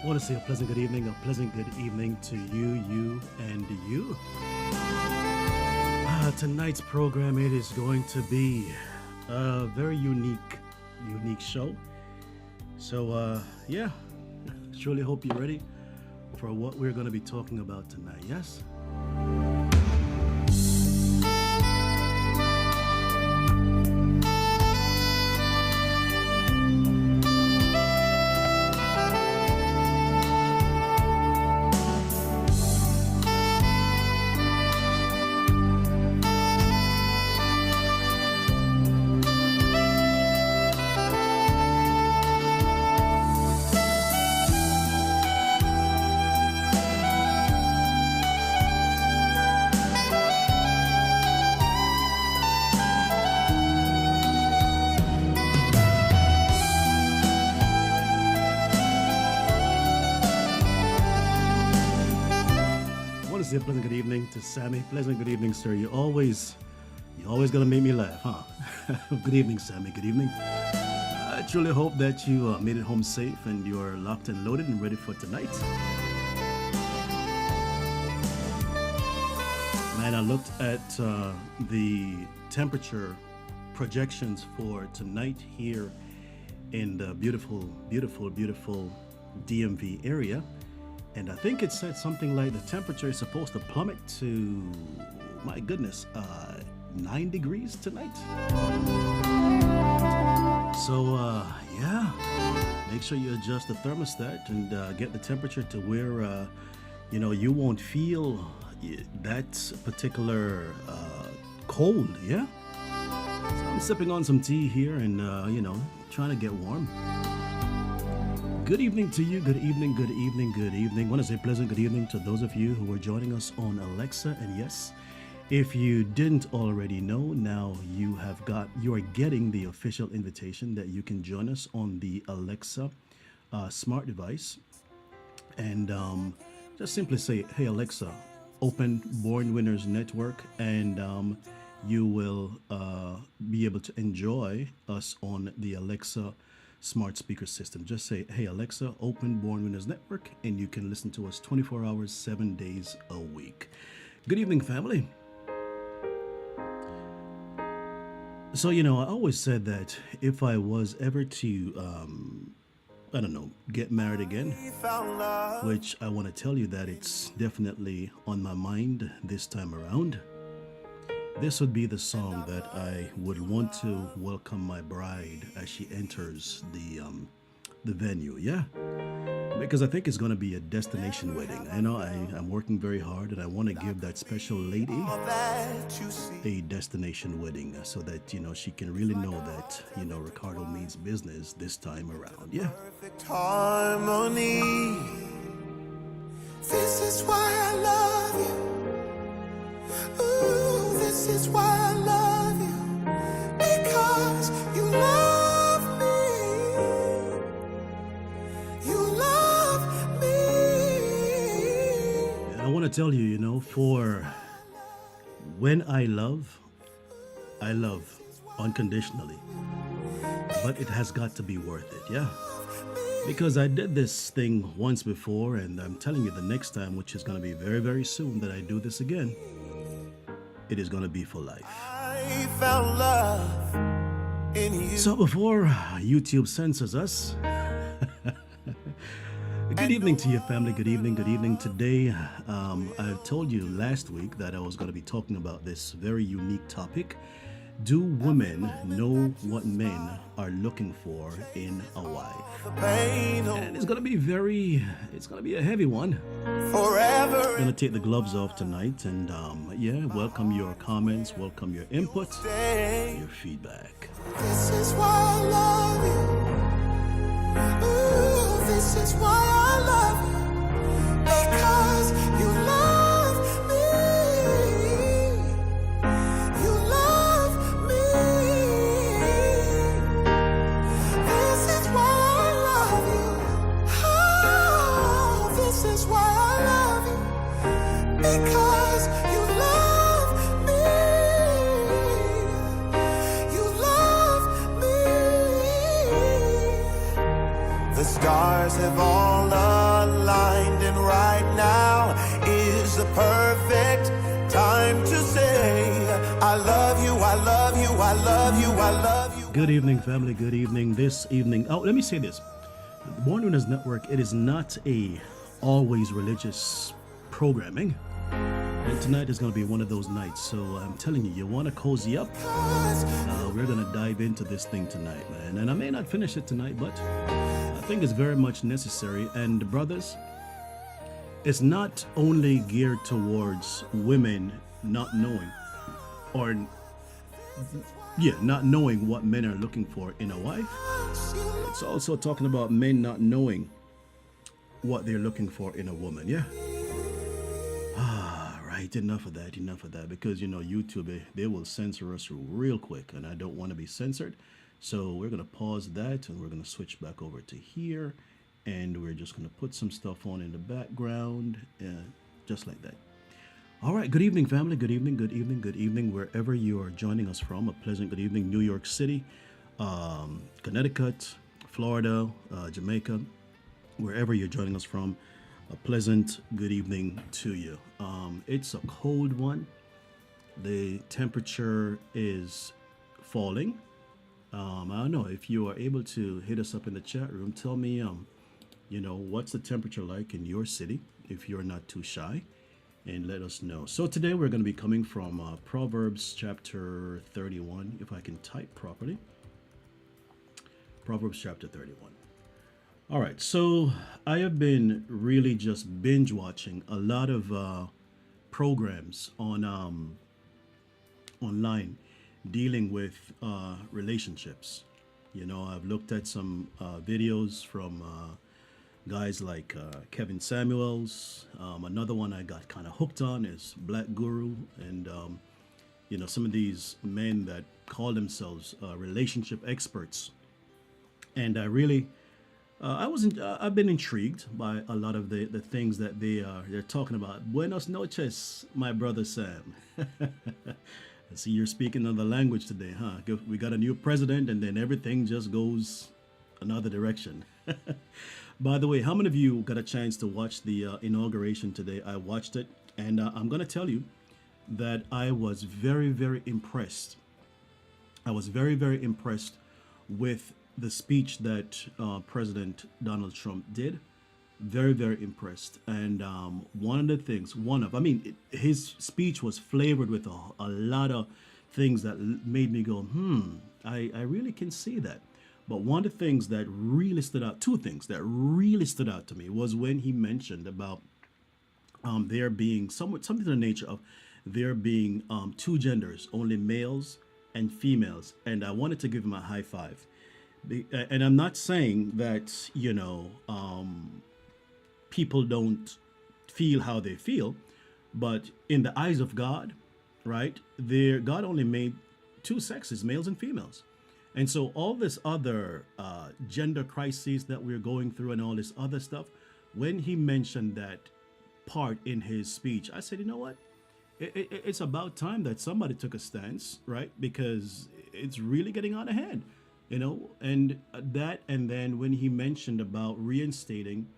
I want to say a pleasant good evening, to you, and you. Tonight's program, it is going to be a very unique show. So, yeah, surely hope you're ready for what we're going to be talking about tonight, yes? A pleasant good evening to Sammy. Pleasant good evening, sir. You're always gonna make me laugh, huh? Good evening, Sammy. Good evening. I truly hope that you made it home safe and you're locked and loaded and ready for tonight. Man, I looked at the temperature projections for tonight here in the beautiful DMV area. And I think it said something like the temperature is supposed to plummet to, my goodness, 9 degrees tonight. So, yeah, make sure you adjust the thermostat and get the temperature to where, you won't feel that particular cold, yeah? So I'm sipping on some tea here and, trying to get warm. Good evening to you. Good evening. I want to say pleasant good evening to those of you who are joining us on Alexa. And yes, if you didn't already know, now you are getting the official invitation that you can join us on the Alexa smart device. And just simply say, hey, Alexa, open Born Winners Network, and you will be able to enjoy us on the Alexa smart speaker system. Just say, hey, Alexa, open Born Winners Network, and you can listen to us 24 hours, 7 days a week. Good evening, family. So, I always said that if I was ever to, get married again, which I want to tell you that it's definitely on my mind this time around, this would be the song that I would want to welcome my bride as she enters the venue, yeah? Because I think it's going to be a destination wedding. I know I'm working very hard, and I want to give that special lady a destination wedding so that, she can really know that, Ricardo means business this time around, yeah? Perfect harmony. This is why I love you. Ooh, this is why I love you, because you love me, you love me. And I want to tell you, for when I love unconditionally, but it has got to be worth it, yeah? Because I did this thing once before, and I'm telling you the next time, which is going to be very, very soon that I do this again, it is going to be for life. I found love in you. So before YouTube censors us, good evening to your family. Good evening. Today, I told you last week that I was going to be talking about this very unique topic. Do women know what men are looking for in a wife? And it's going to be a heavy one. Forever. I'm going to take the gloves off tonight and, welcome your comments, welcome your input, your feedback. This is why I love you. Ooh, this is why I love you, because you love me. You love me. This is why I love you. Oh, this is why I love you, because you love me. You love me. The stars have all aligned. I love you, I love you, I love you, I love you. Good evening, family. Good evening. This evening, oh, let me say this. The Born Winners Network, it is not a always religious programming. And tonight is going to be one of those nights. So I'm telling you, you want to cozy up? We're going to dive into this thing tonight, man. And I may not finish it tonight, but I think it's very much necessary. And brothers, it's not only geared towards women not knowing, or not knowing what men are looking for in a wife. It's also talking about men not knowing what they're looking for in a woman. Yeah. Right. Enough of that. Because, YouTube, they will censor us real quick, and I don't want to be censored. So we're going to pause that, and we're going to switch back over to here, and we're just going to put some stuff on in the background, just like that. All right. Good evening, family. Good evening, wherever you are joining us from. A pleasant good evening, New York City, Connecticut, Florida, Jamaica, wherever you're joining us from. A pleasant good evening to you. It's a cold one. The temperature is falling. I don't know if you are able to hit us up in the chat room. Tell me, what's the temperature like in your city, if you're not too shy, and let us know. So today we're going to be coming from Proverbs chapter 31, if I can type properly. Proverbs chapter 31. All right, so I have been really just binge watching a lot of programs on online dealing with relationships. I've looked at some videos from guys like Kevin Samuels. Another one I got kind of hooked on is Black Guru, and some of these men that call themselves relationship experts. And I really. I've been intrigued by a lot of the things that they're talking about. Buenos noches, my brother Sam. I see you're speaking another language today, huh? We got a new president, and then everything just goes another direction. By the way, how many of you got a chance to watch the inauguration today? I watched it, and I'm going to tell you that I was very, very impressed. I was very, very impressed with the speech that President Donald Trump did. Very, very impressed. And one of the things, his speech was flavored with a lot of things that made me go, I really can see that. But one of the things that really stood out, two things that really stood out to me, was when he mentioned about there being something to the nature of there being two genders, only males and females. And I wanted to give him a high five. And I'm not saying that, people don't feel how they feel, but in the eyes of God, right, God only made two sexes, males and females. And so all this other gender crises that we're going through and all this other stuff, when he mentioned that part in his speech, I said, you know what? It's about time that somebody took a stance, right? Because it's really getting out of hand. And then when he mentioned about reinstating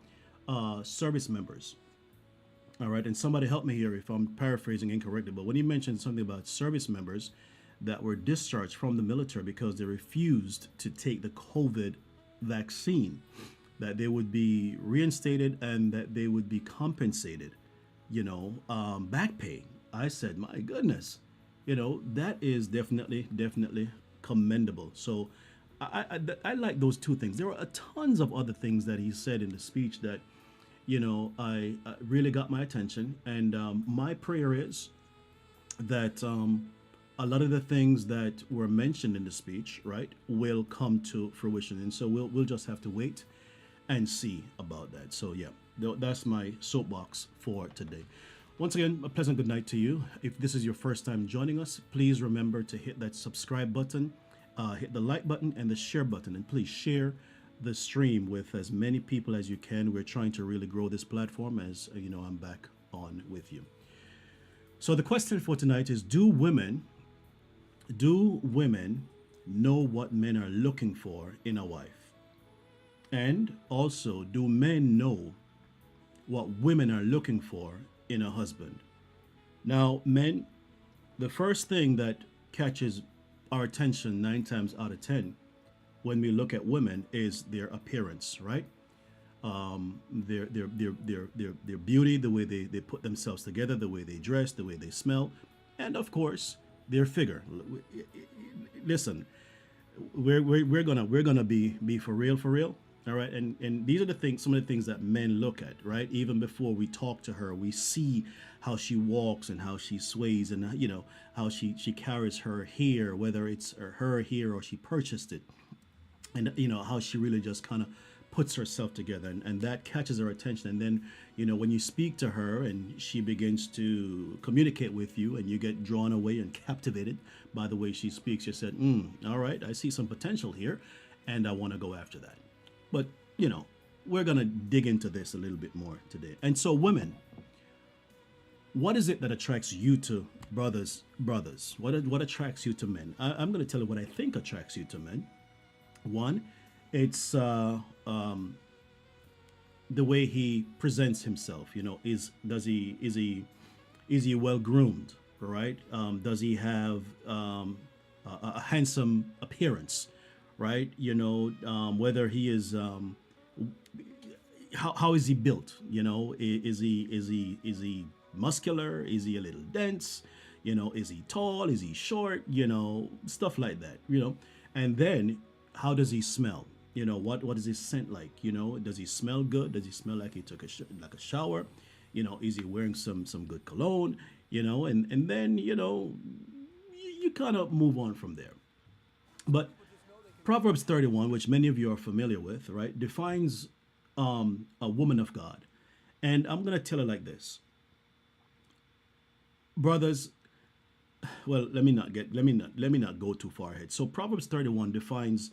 service members, all right, and somebody help me here if I'm paraphrasing incorrectly, but when he mentioned something about service members that were discharged from the military because they refused to take the COVID vaccine, that they would be reinstated and that they would be compensated, back pay. I said, my goodness, that is definitely commendable. So I like those two things. There were tons of other things that he said in the speech that, I really got my attention. And my prayer is that a lot of the things that were mentioned in the speech, right, will come to fruition. And so we'll just have to wait and see about that. So yeah, that's my soapbox for today. Once again, a pleasant good night to you. If this is your first time joining us, please remember to hit that subscribe button. Hit the like button and the share button, and please share the stream with as many people as you can. We're trying to really grow this platform, as I'm back on with you. So the question for tonight is, do women know what men are looking for in a wife? And also, do men know what women are looking for in a husband? Now, men, The first thing that catches our attention 9 times out of 10 when we look at women is their appearance, right? Their beauty, the way they put themselves together, the way they dress, the way they smell, and of course their figure. Listen, we're gonna be for real, all right. And these are the things, some of the things that men look at, right? Even before we talk to her, we see how she walks and how she sways, and how she carries her hair, whether it's her hair or she purchased it, and how she really just kind of puts herself together, and that catches our attention. And then when you speak to her and she begins to communicate with you and you get drawn away and captivated by the way she speaks, you said, all right, I see some potential here and I want to go after that. But we're going to dig into this a little bit more today. And so, women, what is it that attracts you to brothers? What attracts you to men? I'm going to tell you what I think attracts you to men. One, it's the way he presents himself. Is he well groomed, right? Does he have a handsome appearance, right? Whether he is how is he built? Is he muscular? Is he a little dense? Is he tall? Is he short? Stuff like that. And then how does he smell? What is his scent like? Does he smell good? Does he smell like he took a shower? Is he wearing some good cologne? And then you kind of move on from there. But Proverbs 31, which many of you are familiar with, right, defines a woman of God. And I'm going to tell it like this. Brothers, well, let me not go too far ahead. So Proverbs 31 defines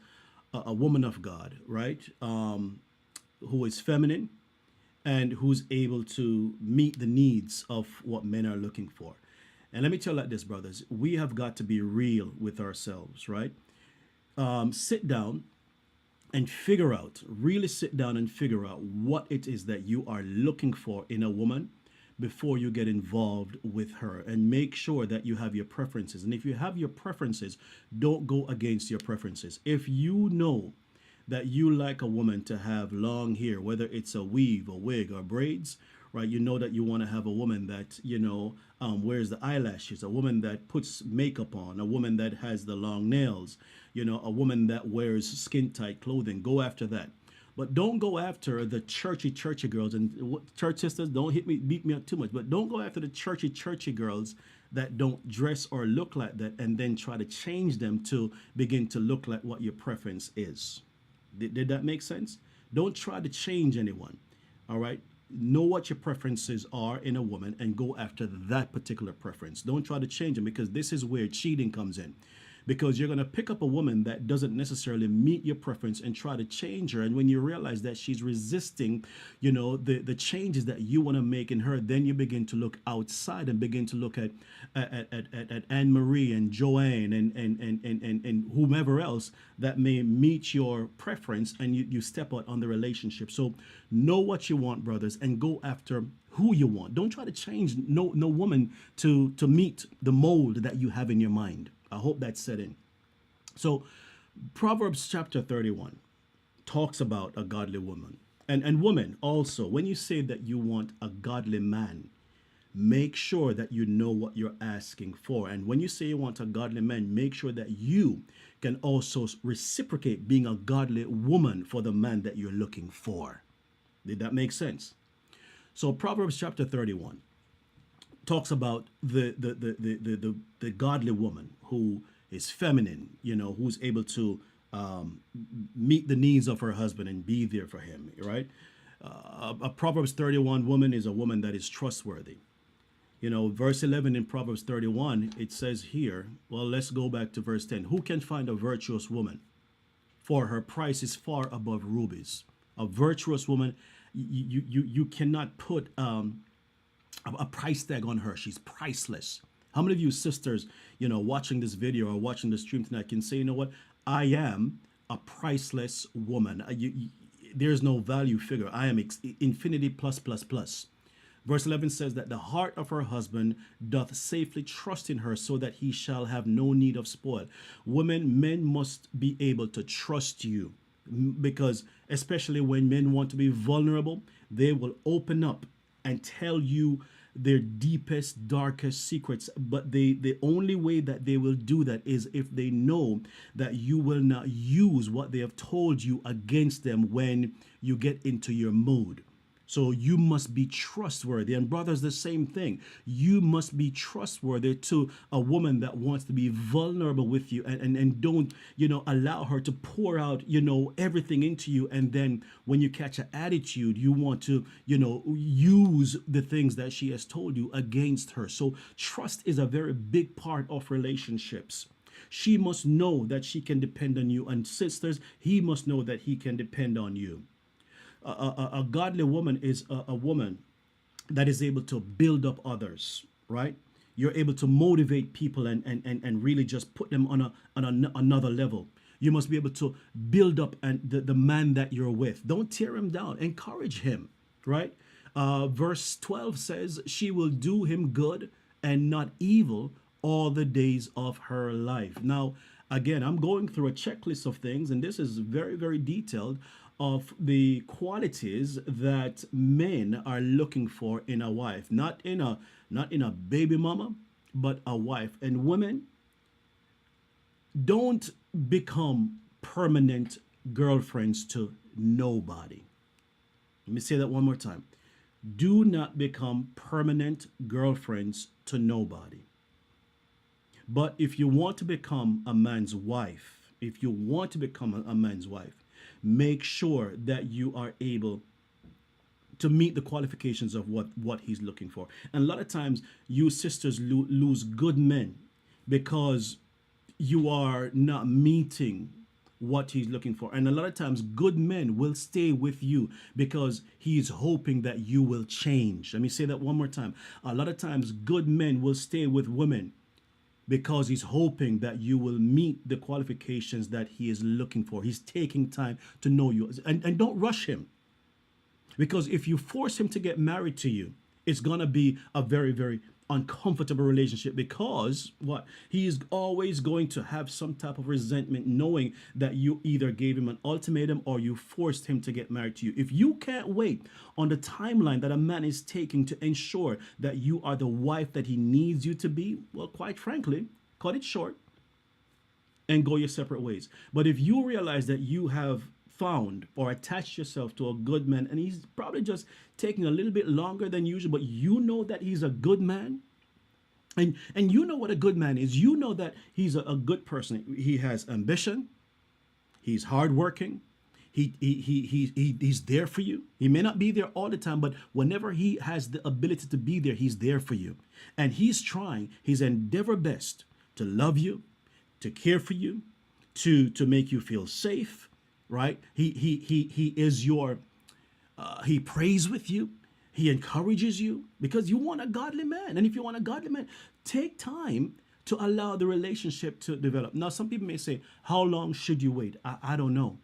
a woman of God, right? Who is feminine and who's able to meet the needs of what men are looking for. And let me tell you like this, brothers, we have got to be real with ourselves, right? Sit down and really sit down and figure out what it is that you are looking for in a woman before you get involved with her, and make sure that you have your preferences. And if you have your preferences, don't go against your preferences. If you know that you like a woman to have long hair, whether it's a weave, a wig, or braids, right? You know that you want to have a woman that, wears the eyelashes, a woman that puts makeup on, a woman that has the long nails, a woman that wears skin tight clothing. Go after that. But don't go after the churchy girls. And church sisters, don't beat me up too much. But don't go after the churchy girls that don't dress or look like that, and then try to change them to begin to look like what your preference is. Did that make sense? Don't try to change anyone. All right. Know what your preferences are in a woman and go after that particular preference. Don't try to change them, because this is where cheating comes in. Because you're going to pick up a woman that doesn't necessarily meet your preference and try to change her. And when you realize that she's resisting, the changes that you want to make in her, then you begin to look outside and begin to look at Anne Marie and Joanne and whomever else that may meet your preference, and you step out on the relationship. So know what you want, brothers, and go after who you want. Don't try to change no woman to meet the mold that you have in your mind. I hope that's set in. So Proverbs chapter 31 talks about a godly woman. And woman also, when you say that you want a godly man, make sure that you know what you're asking for. And when you say you want a godly man, make sure that you can also reciprocate being a godly woman for the man that you're looking for. Did that make sense? So Proverbs chapter 31 talks about the godly woman who is feminine, who's able to meet the needs of her husband and be there for him, right? A Proverbs 31 woman is a woman that is trustworthy. Verse 11 in Proverbs 31, it says here, well, let's go back to verse 10. Who can find a virtuous woman? For her price is far above rubies. A virtuous woman, you cannot put a price tag on her. She's priceless. How many of you sisters, watching this video or watching the stream tonight can say, you know what? I am a priceless woman. There's no value figure. I am infinity plus plus plus. Verse 11 says that the heart of her husband doth safely trust in her, so that he shall have no need of spoil. Women, men must be able to trust you, because especially when men want to be vulnerable, they will open up and tell you their deepest, darkest secrets. But the only way that they will do that is if they know that you will not use what they have told you against them when you get into your mood. So you must be trustworthy. And brothers, the same thing. You must be trustworthy to a woman that wants to be vulnerable with you, and don't, allow her to pour out, everything into you. And then when you catch an attitude, you want to, use the things that she has told you against her. So trust is a very big part of relationships. She must know that she can depend on you. And sisters, he must know that he can depend on you. A godly woman is a woman that is able to build up others, right? You're able to motivate people and really just put them on another level. You must be able to build up the man that you're with. Don't tear him down. Encourage him, right? Verse 12 says, she will do him good and not evil all the days of her life. Now, again, I'm going through a checklist of things, and this is very, very detailed, of the qualities that men are looking for in a wife, not in a baby mama, but a wife. And women, don't become permanent girlfriends to nobody. Let me say that one more time. Do not become permanent girlfriends to nobody. But if you want to become a man's wife, make sure that you are able to meet the qualifications of what he's looking for. And a lot of times you sisters lose good men because you are not meeting what he's looking for. And a lot of times good men will stay with you because he's hoping that you will change. Let me say that one more time. A lot of times good men will stay with women because he's hoping that you will meet the qualifications that he is looking for. He's taking time to know you. And don't rush him. Because if you force him to get married to you, it's going to be a very, very uncomfortable relationship, because what? He is always going to have some type of resentment, knowing that you either gave him an ultimatum or you forced him to get married to you. If you can't wait on the timeline that a man is taking to ensure that you are the wife that he needs you to be, well, quite frankly, cut it short and go your separate ways. But if you realize that you have found or attached yourself to a good man, and he's probably just taking a little bit longer than usual, but you know that he's a good man, and you know what a good man is. You know that he's a good person. He has ambition. He's hardworking. He's there for you. He may not be there all the time, but whenever he has the ability to be there, he's there for you. And he's trying his endeavor best to love you, to care for you, to make you feel safe, right? He is your, he prays with you. He encourages you because you want a godly man. And if you want a godly man, take time to allow the relationship to develop. Now, some people may say, how long should you wait? I don't know.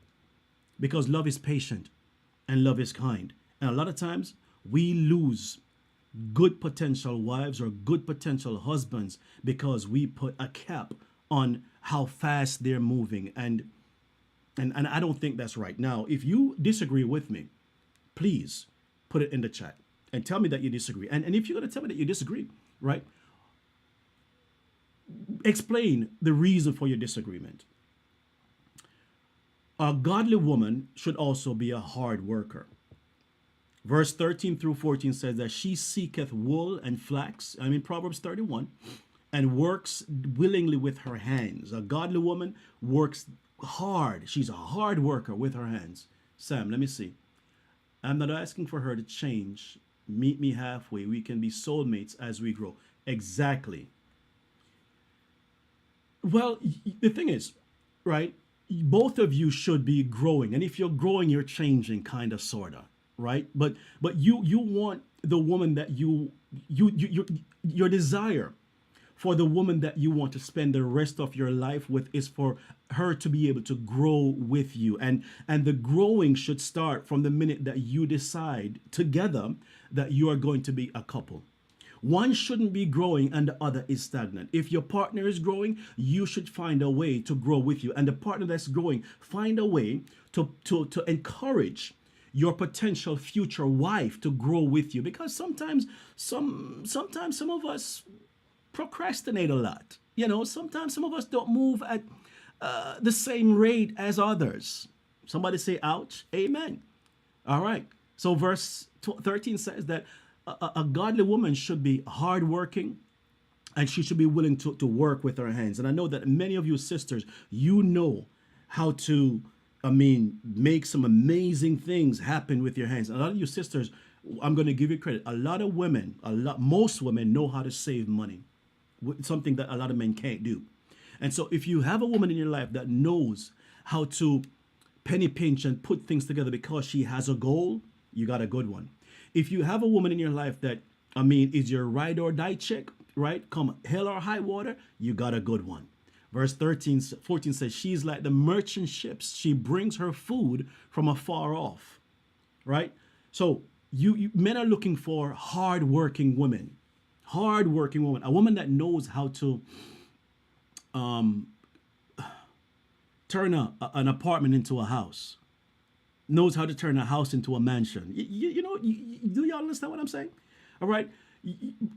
Because love is patient and love is kind. And a lot of times we lose good potential wives or good potential husbands because we put a cap on how fast they're moving. And I don't think that's right. Now, if you disagree with me, please put it in the chat and tell me that you disagree. And if you're going to tell me that you disagree, right, explain the reason for your disagreement. A godly woman should also be a hard worker. Verse 13 through 14 says that she seeketh wool and flax, Proverbs 31, and works willingly with her hands. A godly woman works hard. She's a hard worker with her hands. Sam, let me see. I'm not asking for her to change. Meet me halfway. We can be soulmates as we grow. Exactly. Well, the thing is, right, both of you should be growing. And if you're growing, you're changing, kind of, sort of, right? But you want the woman that your desire for the woman that you want to spend the rest of your life with is for her to be able to grow with you. And the growing should start from the minute that you decide together that you are going to be a couple. One shouldn't be growing and the other is stagnant. If your partner is growing, you should find a way to grow with you. And the partner that's growing, find a way to encourage your potential future wife to grow with you. Because sometimes some of us procrastinate a lot. Sometimes some of us don't move at the same rate as others. Somebody say ouch. Amen. All right. So verse 13 says that a godly woman should be hardworking and she should be willing to work with her hands. And I know that many of you sisters, you know how to, make some amazing things happen with your hands. A lot of you sisters, I'm going to give you credit. A lot of women, most women know how to save money, something that a lot of men can't do. And so if you have a woman in your life that knows how to penny pinch and put things together because she has a goal, you got a good one. If you have a woman in your life that, is your ride or die chick, right? Come hell or high water, you got a good one. Verse 14 says, she's like the merchant ships. She brings her food from afar off, right? So you men are looking for hardworking women, a woman that knows how to turn an apartment into a house, knows how to turn a house into a mansion. Do y'all understand what I'm saying? All right.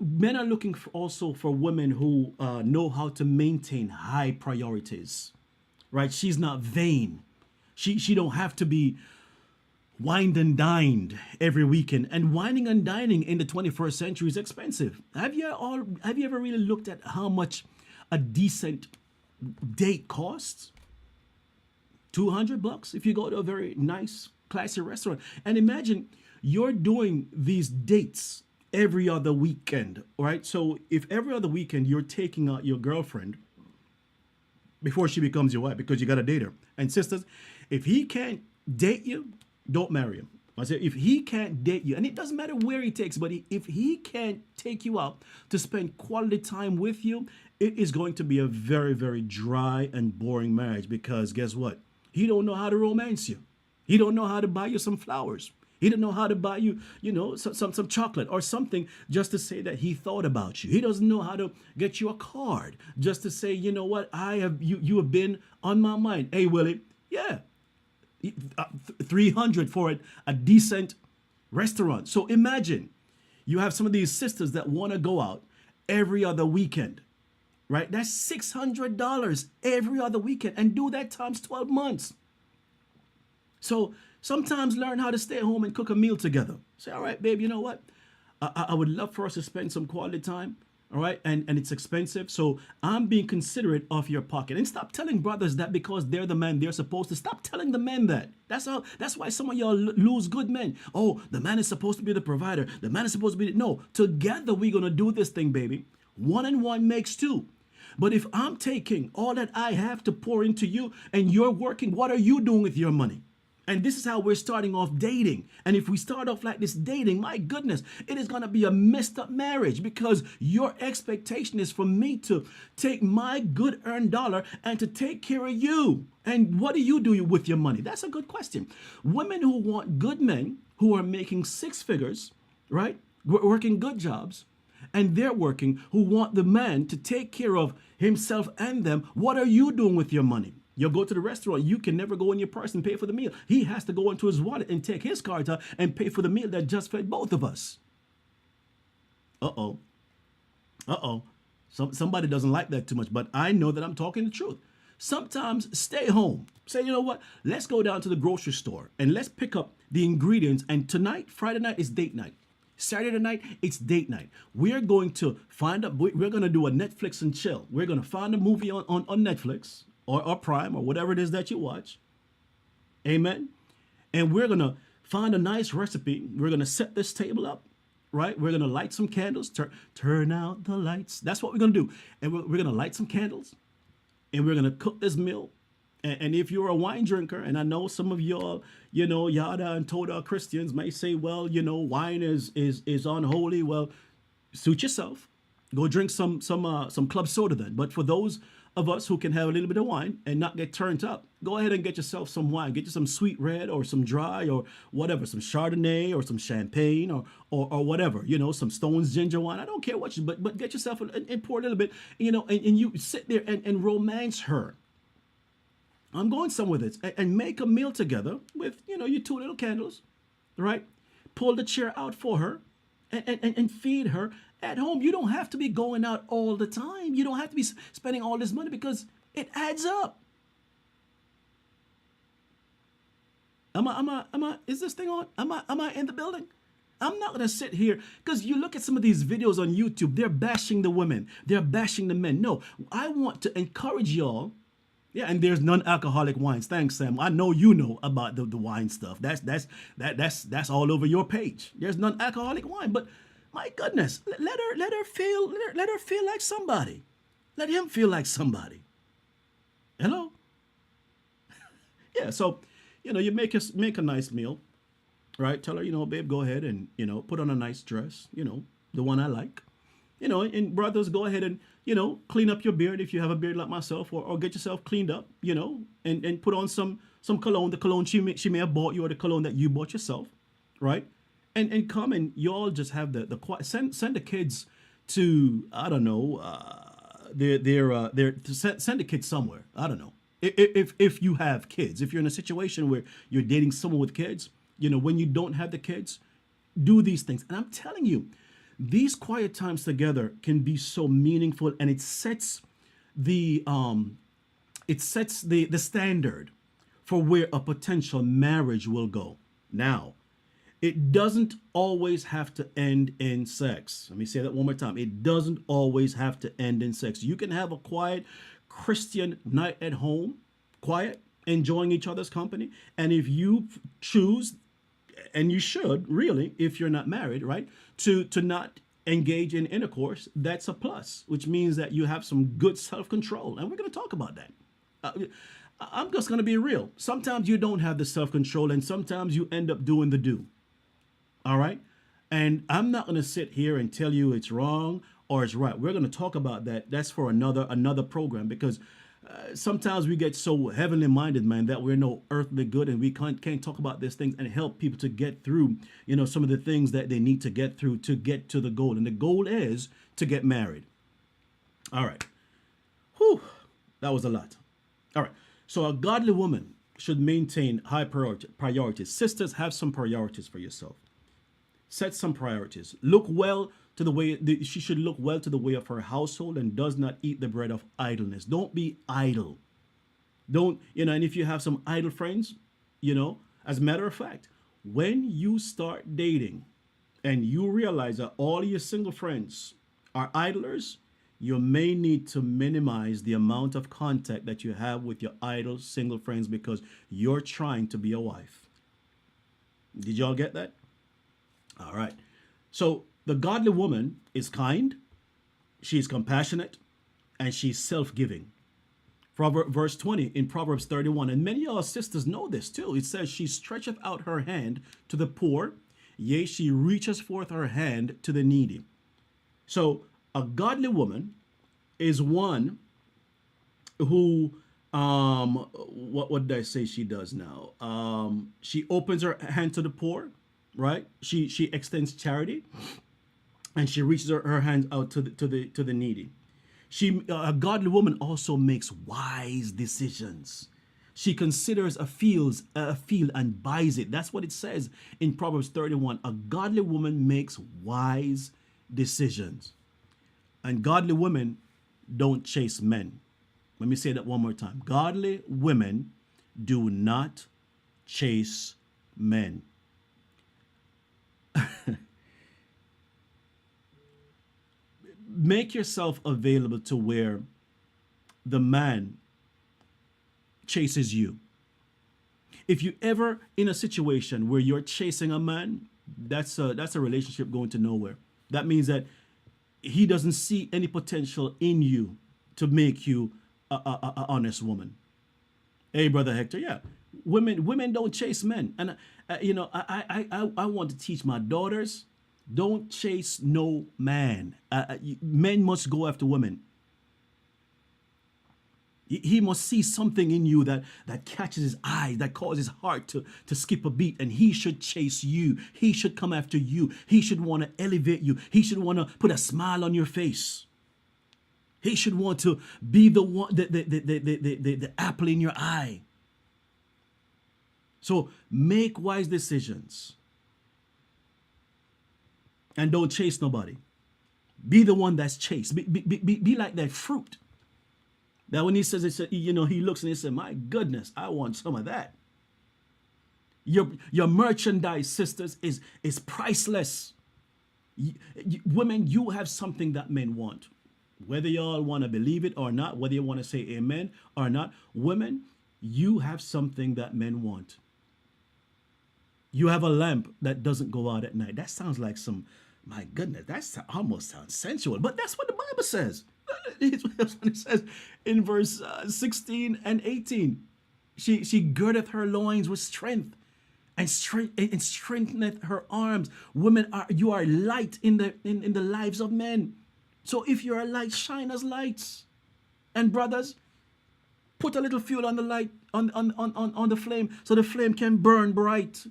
Men are looking also for women who know how to maintain high priorities, right? She's not vain. She don't have to be wined and dined every weekend. And wining and dining in the 21st century is expensive. Have you ever really looked at how much a decent date costs? $200 if you go to a very nice, classy restaurant. And imagine you're doing these dates every other weekend, right? So if every other weekend you're taking out your girlfriend before she becomes your wife because you got to date her. And sisters, if he can't date you, don't marry him. I say if he can't date you, and it doesn't matter where he takes, but if he can't take you out to spend quality time with you, it is going to be a very, very dry and boring marriage because guess what? He don't know how to romance you. He don't know how to buy you some flowers. He didn't know how to buy you, some chocolate or something just to say that he thought about you. He doesn't know how to get you a card just to say, you know what, you have been on my mind. Hey, Willie, yeah, 300 for a decent restaurant. So imagine you have some of these sisters that want to go out every other weekend, right? That's $600 every other weekend and do that times 12 months. So sometimes learn how to stay at home and cook a meal together. Say, all right, babe, you know what? I would love for us to spend some quality time. All right. And it's expensive. So I'm being considerate of your pocket. And stop telling brothers that because they're the man they're supposed to. Stop telling the men that. That's why some of y'all lose good men. Oh, the man is supposed to be the provider. The man is supposed to be. No, together we're going to do this thing, baby. 1 and 1 makes 2. But if I'm taking all that I have to pour into you and you're working, what are you doing with your money? And this is how we're starting off dating. And if we start off like this dating, my goodness, it is going to be a messed up marriage because your expectation is for me to take my good earned dollar and to take care of you. And what do you do with your money? That's a good question. Women who want good men who are making 6 figures, right? Working good jobs. And they're working who want the man to take care of himself and them. What are you doing with your money? You'll go to the restaurant. You can never go in your purse and pay for the meal. He has to go into his wallet and take his card out and pay for the meal that just fed both of us. Uh-oh. Somebody doesn't like that too much, but I know that I'm talking the truth. Sometimes stay home. Say, you know what? Let's go down to the grocery store and let's pick up the ingredients. And tonight, Friday night, is date night. Saturday night, it's date night. We're going to we're going to do a Netflix and chill. We're going to find a movie on Netflix. Or Prime, or whatever it is that you watch. Amen. And we're going to find a nice recipe. We're going to set this table up, right? We're going to light some candles. Turn out the lights. That's what we're going to do. And we're going to light some candles. And we're going to cook this meal. And if you're a wine drinker, and I know some of y'all, Yada and Toda Christians may say, well, wine is unholy. Well, suit yourself. Go drink some club soda then. But for those of us who can have a little bit of wine and not get turned up, go ahead and get yourself some wine. Get you some sweet red or some dry or whatever, some Chardonnay or some champagne or whatever, some Stone's ginger wine. I don't care what you, but get yourself and pour a little bit, and you sit there and romance her. I'm going somewhere with this and make a meal together with, your two little candles, right? Pull the chair out for her and feed her at home. You don't have to be going out all the time. You don't have to be spending all this money because it adds up. Is this thing on? Am I in the building? I'm not going to sit here because you look at some of these videos on YouTube, they're bashing the women, they're bashing the men. No, I want to encourage y'all. Yeah, and there's non-alcoholic wines. Thanks, Sam. I know you know about the wine stuff. That's all over your page. There's non-alcoholic wine, but my goodness, let her feel like somebody. Let him feel like somebody. Hello? Yeah, so you make a nice meal, right? Tell her, babe, go ahead and put on a nice dress, the one I like. And brothers, go ahead and, clean up your beard if you have a beard like myself, or get yourself cleaned up, and put on some cologne, the cologne she may have bought you or the cologne that you bought yourself, right? And come and you all just have the quiet, send the kids to, I don't know, send the kids somewhere. I don't know. If you have kids, if you're in a situation where you're dating someone with kids, when you don't have the kids, do these things. And I'm telling you, these quiet times together can be so meaningful, and it sets the standard for where a potential marriage will go. Now, it doesn't always have to end in sex. Let me say that one more time. It doesn't always have to end in sex. You can have a quiet Christian night at home, quiet, enjoying each other's company. And if you choose, and you should really, if you're not married, right, to not engage in intercourse, that's a plus, which means that you have some good self-control. And we're going to talk about that. I'm just going to be real. Sometimes you don't have the self-control, and sometimes you end up doing the do. All right? And I'm not going to sit here and tell you it's wrong or it's right. We're going to talk about that. That's for another program, because sometimes we get so heavenly minded, man, that we're no earthly good, and we can't talk about these things and help people to get through, some of the things that they need to get through to get to the goal. And the goal is to get married. All right. Whew. That was a lot. All right. So a godly woman should maintain high priorities. Sisters, have some priorities for yourself. Set some priorities. Look well to the way she should look well to the way of her household, and does not eat the bread of idleness. Don't be idle. Don't, and if you have some idle friends, as a matter of fact, when you start dating and you realize that all your single friends are idlers, you may need to minimize the amount of contact that you have with your idle single friends, because you're trying to be a wife. Did y'all get that? All right. So the godly woman is kind, she's compassionate, and she's self-giving. Verse 20 in Proverbs 31, and many of our sisters know this too. It says, she stretcheth out her hand to the poor, yea, she reaches forth her hand to the needy. So a godly woman is one who, what did I say she does now? She opens her hand to the poor, right? She extends charity, and she reaches her hand out to the needy. A godly woman also makes wise decisions. She considers a field and buys it. That's what it says in Proverbs 31. A godly woman makes wise decisions. And godly women don't chase men. Let me say that one more time. Godly women do not chase men. Make yourself available to where the man chases you. If you ever in a situation where you're chasing a man, that's a relationship going to nowhere. That means that he doesn't see any potential in you to make you a honest woman. Hey, Brother Hector, yeah. Women don't chase men. And, I want to teach my daughters Don't chase no man. Men must go after women. He must see something in you that catches his eye, that causes his heart to skip a beat, and he should chase you. He should come after you. He should want to elevate you. He should want to put a smile on your face. He should want to be the one, the apple in your eye. So make wise decisions. And don't chase nobody. Be the one that's chased. Be like that fruit. That when he says, he looks and he says, my goodness, I want some of that. Your merchandise, sisters, is priceless. Women, you have something that men want. Whether y'all want to believe it or not, whether you want to say amen or not, women, you have something that men want. You have a lamp that doesn't go out at night. That sounds like my goodness, that almost sounds sensual. But that's what the Bible says. That's what it says in verse 16 and 18. She girdeth her loins with strength and strengtheneth her arms. Women, you are light in the lives of men. So if you're a light, shine as lights. And brothers, put a little fuel on the light, on the flame, so the flame can burn bright.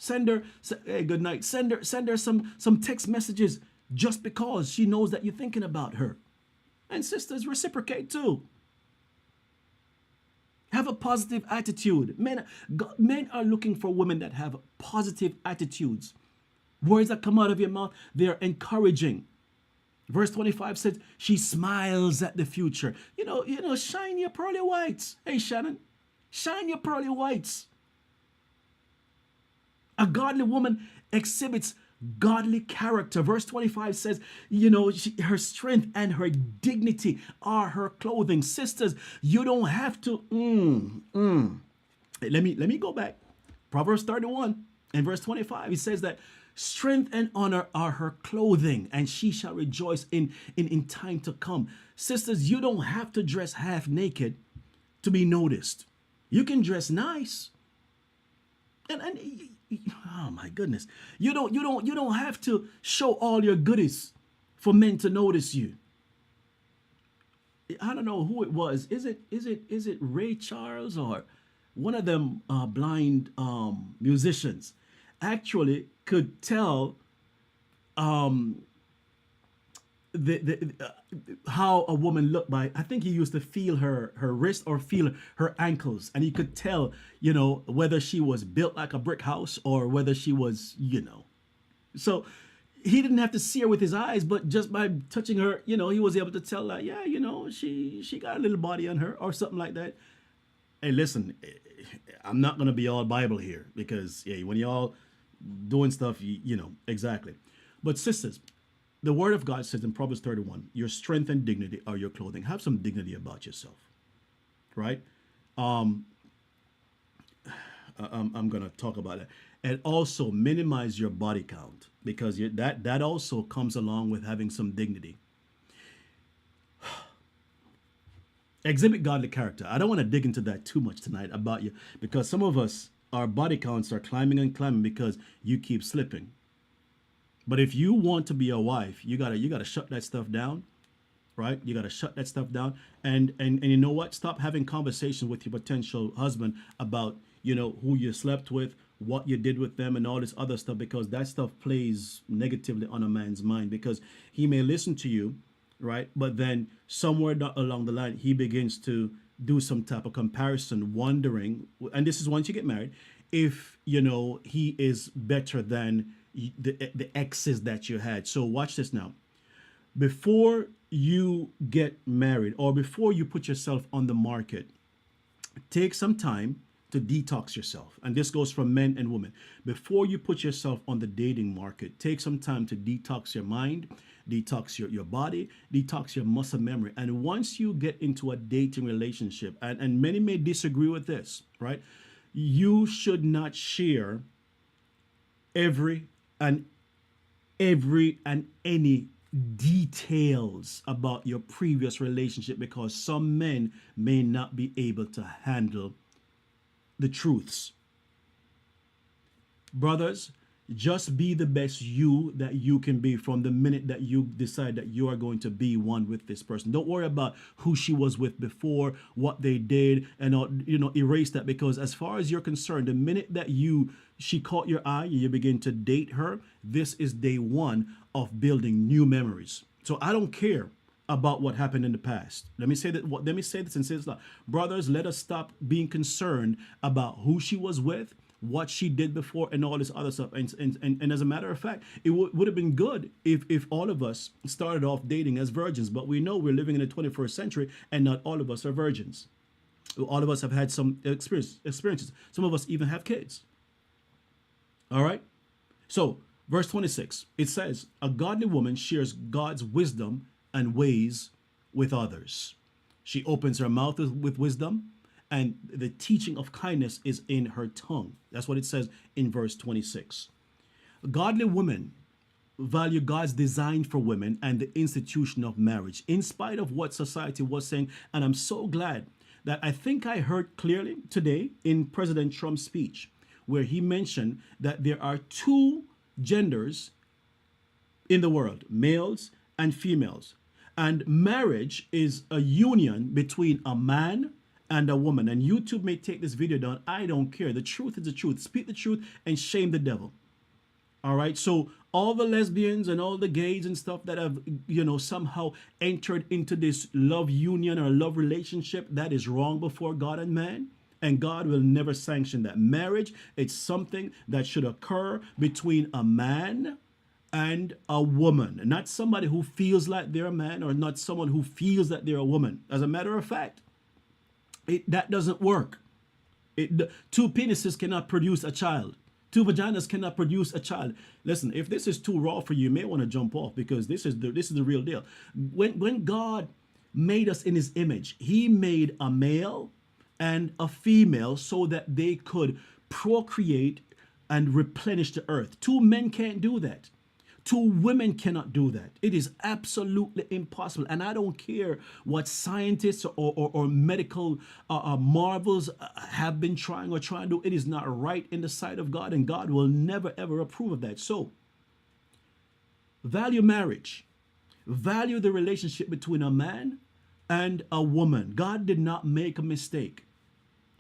Send her, hey, good night. Send her some text messages just because she knows that you're thinking about her. And sisters, reciprocate too. Have a positive attitude. Men are looking for women that have positive attitudes. Words that come out of your mouth, they're encouraging. Verse 25 says, she smiles at the future. Shine your pearly whites. Hey, Shannon, shine your pearly whites. A godly woman exhibits godly character. Verse 25 says, her strength and her dignity are her clothing. Sisters, you don't have to. Let me go back. Proverbs 31 and verse 25. It says that strength and honor are her clothing, and she shall rejoice in time to come. Sisters, you don't have to dress half naked to be noticed. You can dress nice. And oh my goodness, you don't have to show all your goodies for men to notice you. I don't know who it was. Is it Ray Charles or one of them blind musicians? Actually, could tell how a woman looked by, I think he used to feel her wrist or feel her ankles, and he could tell, whether she was built like a brick house or whether she was, So he didn't have to see her with his eyes, but just by touching her, he was able to tell that, she got a little body on her or something like that. Hey, listen, I'm not going to be all Bible here because, when y'all doing stuff, exactly. But sisters, the word of God says in Proverbs 31, your strength and dignity are your clothing. Have some dignity about yourself, right? I'm going to talk about it. And also minimize your body count, because that also comes along with having some dignity. Exhibit godly character. I don't want to dig into that too much tonight about you, because some of us, our body counts are climbing and climbing because you keep slipping. But if you want to be a wife, you gotta shut that stuff down, right? You gotta shut that stuff down, and you know what? Stop having conversations with your potential husband about who you slept with, what you did with them, and all this other stuff, because that stuff plays negatively on a man's mind, because he may listen to you, right? But then somewhere along the line, he begins to do some type of comparison, wondering, and this is once you get married, if he is better than the exes that you had. So watch this now. Before you get married or before you put yourself on the market, take some time to detox yourself. And this goes for men and women. Before you put yourself on the dating market, take some time to detox your mind, detox your body, detox your muscle memory. And once you get into a dating relationship, and many may disagree with this, right? You should not share every and any details about your previous relationship, because some men may not be able to handle the truths. Brothers, Just be the best you that you can be from the minute that you decide that you are going to be one with this person. Don't worry about who she was with before, what they did, and erase that, because as far as you're concerned, the minute that she caught your eye, you begin to date her, this is day one of building new memories. So I don't care about what happened in the past. Let me say this and say this loud. Brothers, let us stop being concerned about who she was with, what she did before, and all this other stuff. And as a matter of fact, it would have been good if all of us started off dating as virgins, but we know we're living in the 21st century and not all of us are virgins. All of us have had some experiences. Some of us even have kids. All right? So, verse 26, it says, a godly woman shares God's wisdom and ways with others. She opens her mouth with wisdom, and the teaching of kindness is in her tongue. That's what it says in verse 26. Godly women value God's design for women and the institution of marriage, in spite of what society was saying. And I'm so glad that I think I heard clearly today in President Trump's speech, where he mentioned that there are two genders in the world, males and females. And marriage is a union between a man and a woman. And YouTube may take this video down. I don't care. The truth is the truth. Speak the truth and shame the devil. All right. So all the lesbians and all the gays and stuff that have, somehow entered into this love union or love relationship, that is wrong before God and man. And God will never sanction that. Marriage, it's something that should occur between a man and a woman, and not somebody who feels like they're a man, or not someone who feels that they're a woman. As a matter of fact, that doesn't work. Two penises cannot produce a child. Two vaginas cannot produce a child. Listen, if this is too raw for you, you may want to jump off, because this is the real deal. When God made us in his image, he made a male and a female so that they could procreate and replenish the earth. Two men can't do that. Two women cannot do that. It is absolutely impossible. And I don't care what scientists or medical marvels have been trying to do. It is not right in the sight of God, and God will never, ever approve of that. So, value marriage. Value the relationship between a man and a woman. God did not make a mistake.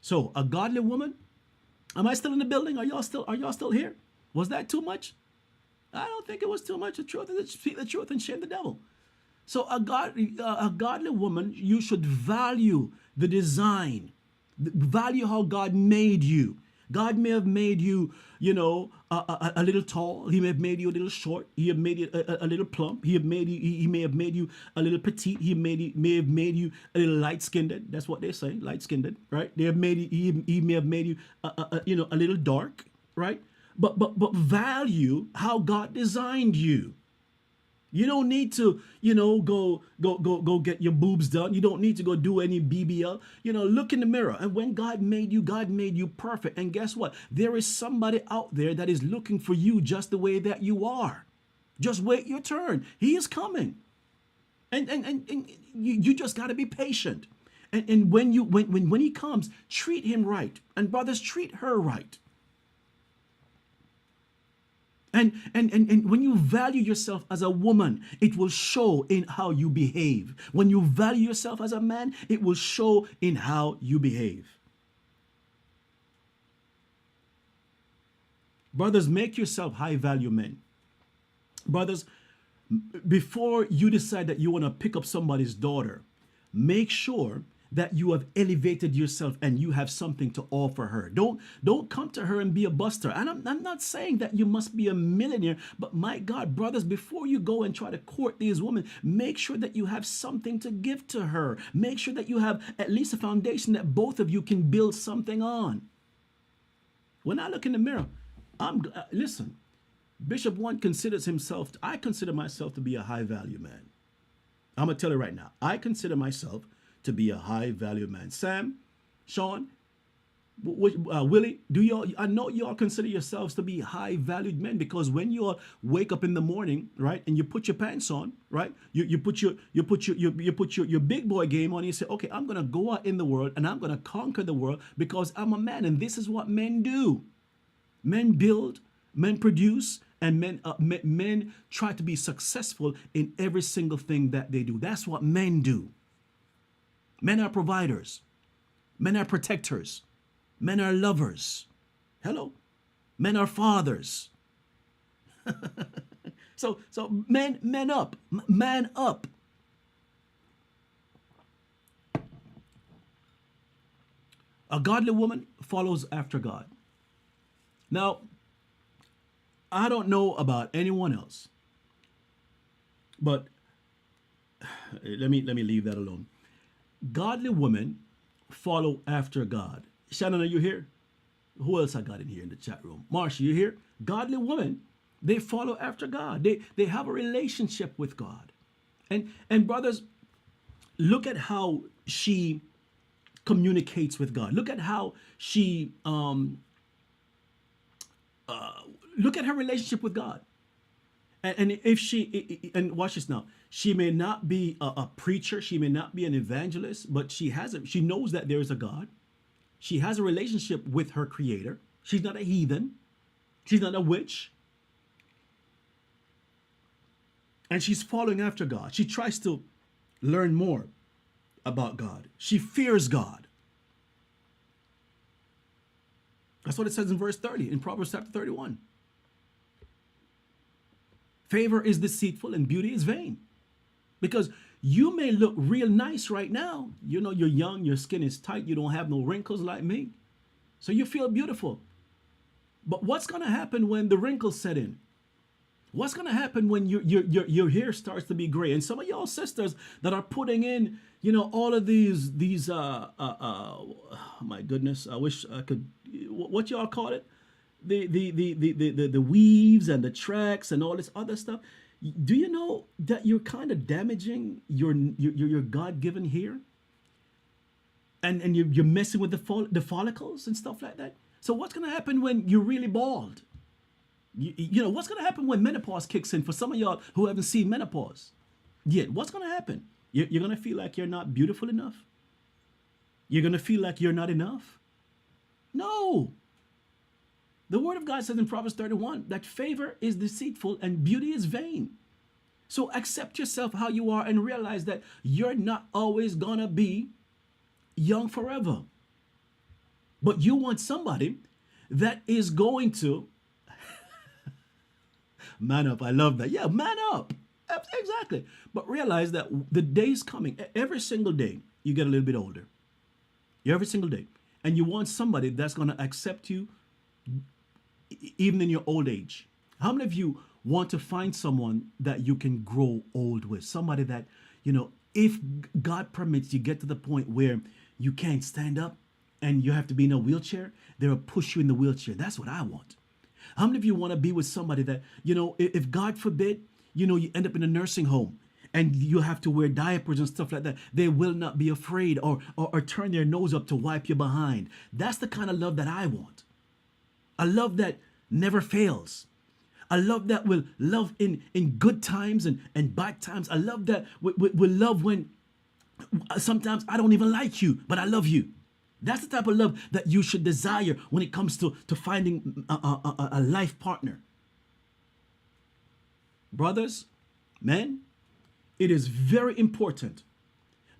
So, a godly woman. Am I still in the building? Are y'all still here? Was that too much? I don't think it was too much. The truth is, speak the truth and shame the devil. So a godly woman, you should value the design, value how God made you. God may have made you, a little tall. He may have made you a little short. He have made you a little plump. He may have made you a little petite. He may have made you a little light-skinned. That's what they say, light-skinned, right? They have made you. He may have made you, a little dark, right? But value how God designed you. You don't need to, go get your boobs done. You don't need to go do any BBL. Look in the mirror. And when God made you perfect. And guess what? There is somebody out there that is looking for you just the way that you are. Just wait your turn. He is coming. And you just got to be patient. And when he comes, treat him right. And brothers, treat her right. And when you value yourself as a woman, it will show in how you behave. When you value yourself as a man, it will show in how you behave. Brothers, make yourself high value men. Brothers, before you decide that you want to pick up somebody's daughter, make sure that you have elevated yourself and you have something to offer her. Don't come to her and be a buster. And I'm not saying that you must be a millionaire, but my God, brothers, before you go and try to court these women, make sure that you have something to give to her. Make sure that you have at least a foundation that both of you can build something on. When I look in the mirror, listen, Bishop One considers himself, I consider myself to be a high value man. I'm going to tell you right now, I consider myself to be a high value man. Sam, Sean, Willie, I know y'all consider yourselves to be high valued men, because when you all wake up in the morning, right, and you put your pants on, right, you put your big boy game on, and you say, okay, I'm gonna go out in the world and I'm gonna conquer the world because I'm a man, and this is what men do. Men build Men produce, and men try to be successful in every single thing that they do. That's what men do. Men are providers. Men are protectors. Men are lovers. Hello. Men are fathers. So men up. Man up. A godly woman follows after God. Now, I don't know about anyone else, but let me leave that alone. Godly women follow after God. Shannon, are you here? Who else I got in here in the chat room? Marsha, you here? Godly women, they follow after God. They have a relationship with God. And brothers, look at how she communicates with God. Look at how she look at her relationship with God. And if she, and watch this now, she may not be a preacher, she may not be an evangelist, but she knows that there is a God. She has a relationship with her creator. She's not a heathen. She's not a witch. And she's following after God. She tries to learn more about God. She fears God. That's what it says in verse 30 in Proverbs chapter 31. Favor is deceitful and beauty is vain. Because you may look real nice right now. You know, you're young, your skin is tight, you don't have no wrinkles like me. So you feel beautiful. But what's going to happen when the wrinkles set in? What's going to happen when your hair starts to be gray? And some of y'all sisters that are putting in, you know, all of these my goodness, I wish I could, what y'all call it? The weaves and the tracks and all this other stuff. Do you know that you're kind of damaging your God-given hair? And you're messing with the follicles and stuff like that. So what's going to happen when you're really bald? You know, what's going to happen when menopause kicks in for some of y'all who haven't seen menopause yet? What's going to happen? You're going to feel like you're not beautiful enough? You're going to feel like you're not enough? No. The word of God says in Proverbs 31 that favor is deceitful and beauty is vain. So accept yourself how you are and realize that you're not always going to be young forever. But you want somebody that is going to man up. I love that. Yeah, man up. Exactly. But realize that the day's coming. Every single day, you get a little bit older. Every single day. And you want somebody that's going to accept you even in your old age. How many of you want to find someone that you can grow old with? Somebody that, you know, if God permits you get to the point where you can't stand up and you have to be in a wheelchair, they'll push you in the wheelchair. That's what I want. How many of you want to be with somebody that, you know, if God forbid, you know, you end up in a nursing home and you have to wear diapers and stuff like that, they will not be afraid or turn their nose up to wipe you behind. That's the kind of love that I want. A love that never fails. A love that will love in good times and bad times. A love that will love when sometimes I don't even like you, but I love you. That's the type of love that you should desire when it comes to finding a life partner. Brothers, men, it is very important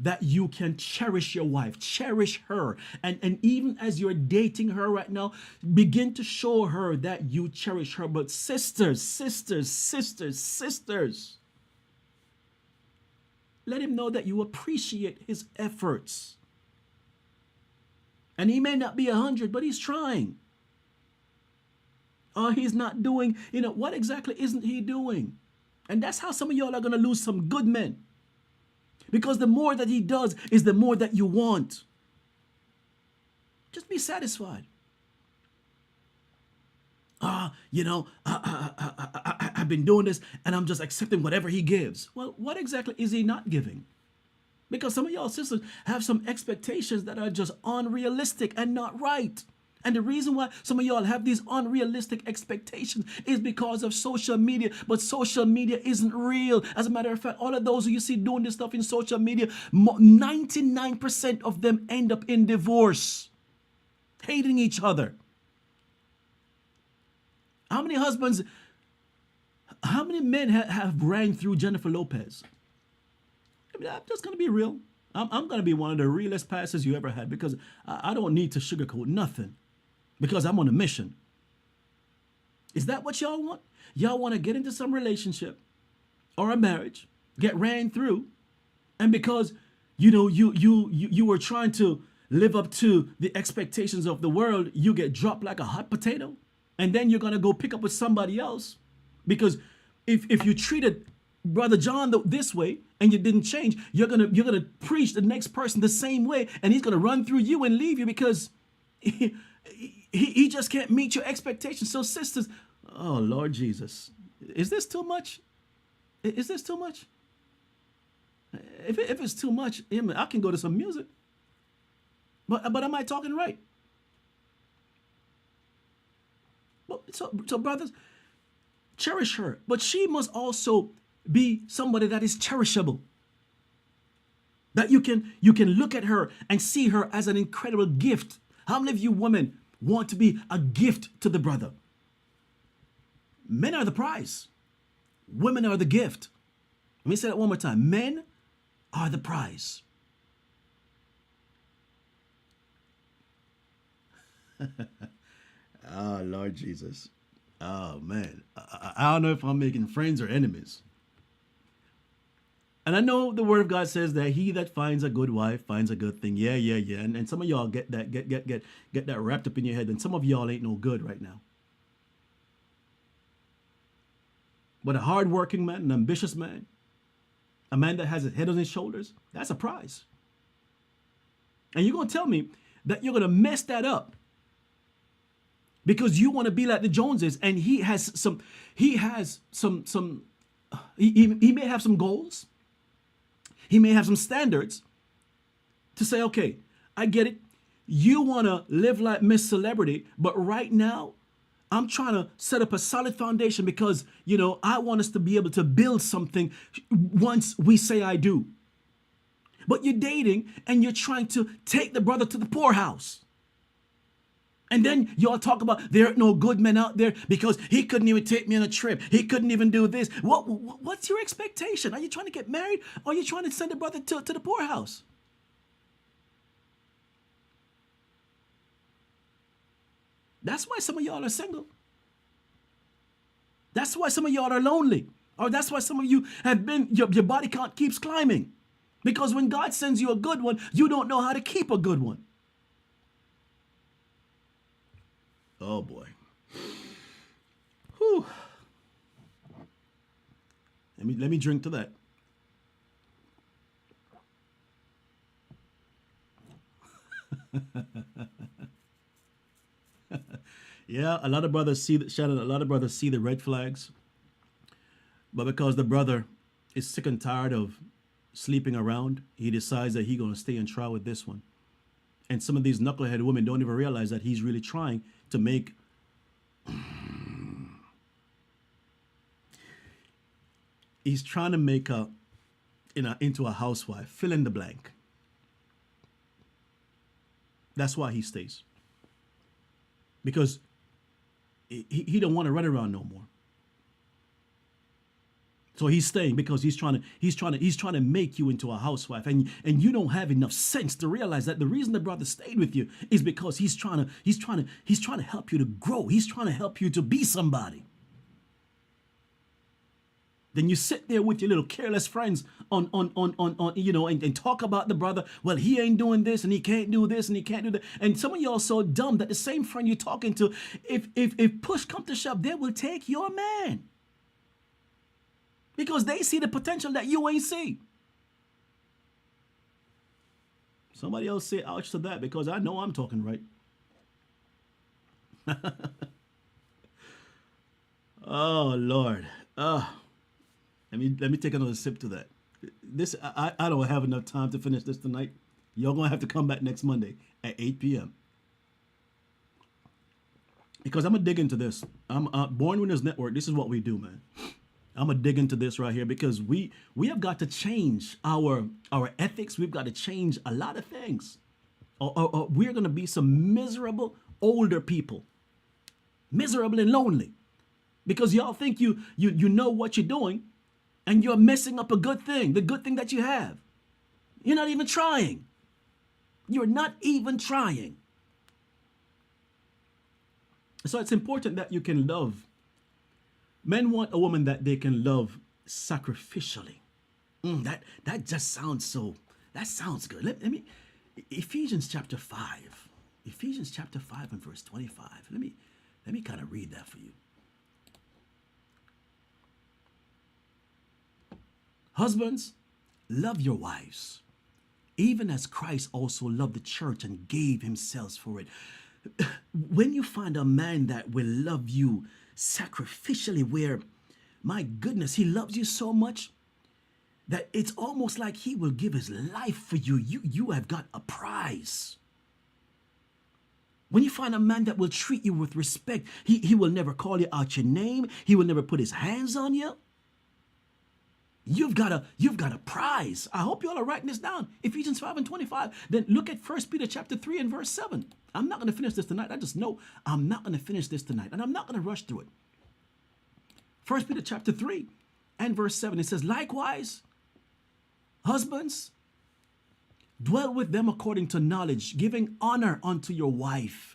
that you can cherish your wife, cherish her. And even as you're dating her right now, begin to show her that you cherish her. But sisters, let him know that you appreciate his efforts. And he may not be 100, but he's trying. He's not doing, you know, what exactly isn't he doing? And that's how some of y'all are going to lose some good men. Because the more that he does is the more that you want. Just be satisfied. You know, I've been doing this and I'm just accepting whatever he gives. Well, what exactly is he not giving? Because some of y'all sisters have some expectations that are just unrealistic and not right. And the reason why some of y'all have these unrealistic expectations is because of social media. But social media isn't real. As a matter of fact, all of those who you see doing this stuff in social media, 99% of them end up in divorce, hating each other. How many husbands, how many men have ran through Jennifer Lopez? I mean, I'm just going to be real. I'm going to be one of the realest pastors you ever had because I don't need to sugarcoat nothing because I'm on a mission. Is that what y'all want? Y'all want to get into some relationship or a marriage, get ran through, and because you were trying to live up to the expectations of the world, you get dropped like a hot potato, and then you're gonna go pick up with somebody else because if you treated Brother John this way and you didn't change, you're gonna preach the next person the same way, and he's gonna run through you and leave you because he just can't meet your expectations. So sisters, oh Lord Jesus, is this too much? Is this too much? If it's too much, I can go to some music. But am I talking right? So brothers, cherish her, but she must also be somebody that is cherishable. That you can look at her and see her as an incredible gift. How many of you women want to be a gift to the brother? Men are the prize. Women are the gift. Let me say that one more time. Men are the prize. Oh, Lord Jesus. Oh, man. I don't know if I'm making friends or enemies. And I know the word of God says that he that finds a good wife finds a good thing. Yeah. And some of y'all get that wrapped up in your head. And some of y'all ain't no good right now. But a hardworking man, an ambitious man, a man that has his head on his shoulders, that's a prize. And you're going to tell me that you're going to mess that up because you want to be like the Joneses, and he may have some goals. He may have some standards to say, okay, I get it. You want to live like Miss Celebrity, but right now, I'm trying to set up a solid foundation because, I want us to be able to build something once we say I do. But you're dating and you're trying to take the brother to the poorhouse. And then y'all talk about there aren't no good men out there because he couldn't even take me on a trip. He couldn't even do this. What's your expectation? Are you trying to get married or are you trying to send a brother to the poorhouse? That's why some of y'all are single. That's why some of y'all are lonely. Or that's why some of you have been, your body count keeps climbing. Because when God sends you a good one, you don't know how to keep a good one. Oh boy. Whew. Let me drink to that. Yeah, a lot of brothers see Shannon. A lot of brothers see the red flags, but because the brother is sick and tired of sleeping around, he decides that he's gonna stay and try with this one. And some of these knucklehead women don't even realize that he's really trying to make. He's trying to make into a housewife. Fill in the blank. That's why he stays. Because he don't want to run around no more. So he's staying because he's trying to make you into a housewife, and you don't have enough sense to realize that the reason the brother stayed with you is because he's trying to help you to grow. He's trying to help you to be somebody. Then you sit there with your little careless friends on and talk about the brother. Well, he ain't doing this and he can't do this and he can't do that. And some of y'all so dumb that the same friend you're talking to, if push come to shove, they will take your man. Because they see the potential that you ain't see. Somebody else say ouch to that because I know I'm talking right. Oh Lord. Let me take another sip to that. This I don't have enough time to finish this tonight. Y'all gonna have to come back next Monday at 8 p.m. Because I'm gonna dig into this. I'm Born Winners Network. This is what we do, man. I'm gonna dig into this right here because we have got to change our ethics. We've got to change a lot of things. Or we're gonna be some miserable older people, miserable and lonely. because y'all think you know what you're doing, and you're messing up a good thing, the good thing that you have. You're not even trying. You're not even trying. So it's important that you can love. Men want a woman that they can love sacrificially. That just sounds so, that sounds good. Let me, Ephesians chapter 5. Ephesians chapter 5 and verse 25. Let me kind of read that for you. Husbands, love your wives, even as Christ also loved the church and gave himself for it. When you find a man that will love you sacrificially, where, my goodness, he loves you so much that it's almost like he will give his life for you, you have got a prize. When you find a man that will treat you with respect, he will never call you out your name. He will never put his hands on you. You've got a prize. I hope you all are writing this down. Ephesians 5 and 25. Then look at 1 Peter chapter 3 and verse 7. I'm not going to finish this tonight. I just know I'm not going to finish this tonight. And I'm not going to rush through it. 1 Peter chapter 3 and verse 7. It says, likewise, husbands, dwell with them according to knowledge, giving honor unto your wife